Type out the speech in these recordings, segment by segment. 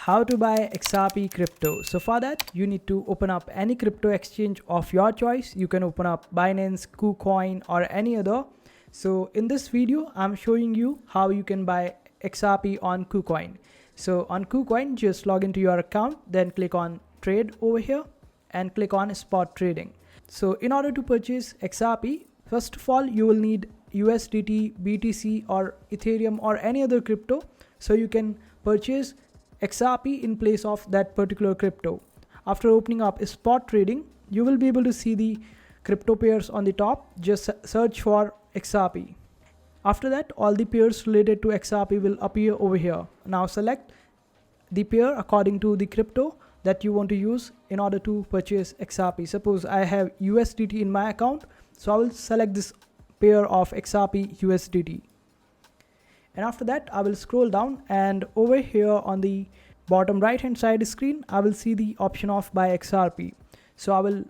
how to buy XRP crypto. So for that, you need to open up any crypto exchange of your choice. You can open up Binance, KuCoin, or any other. So in this video, I'm showing you how you can buy XRP on KuCoin. So on KuCoin, just log into your account, then click on trade over here and click on spot trading. So in order to purchase XRP, first of all, you will need USDT, BTC, or Ethereum, or any other crypto. So you can purchase XRP in place of that particular crypto. After opening up spot trading, you will be able to see the crypto pairs on the top. Just search for XRP. After that, all the pairs related to XRP will appear over here. Now select the pair according to the crypto that you want to use in order to purchase XRP. Suppose I have USDT in my account, so I will select this pair of XRP USDT. And after that, I will scroll down, and over here on the bottom right hand side screen, I will see the option of buy XRP. So I will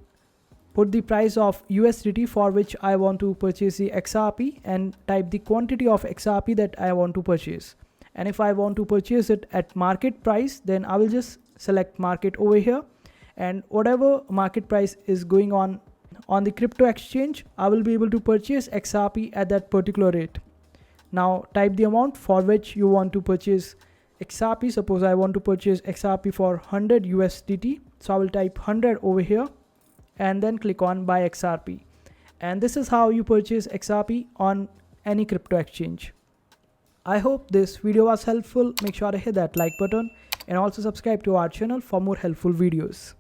put the price of USDT for which I want to purchase the XRP and type the quantity of XRP that I want to purchase. And if I want to purchase it at market price, then I will just select market over here, and whatever market price is going on the crypto exchange, I will be able to purchase XRP at that particular rate. Now type the amount for which you want to purchase XRP. Suppose I want to purchase XRP for 100 USDT. So I will type 100 over here and then click on buy XRP. And this is how you purchase XRP on any crypto exchange. I hope this video was helpful. Make sure to hit that like button and also subscribe to our channel for more helpful videos.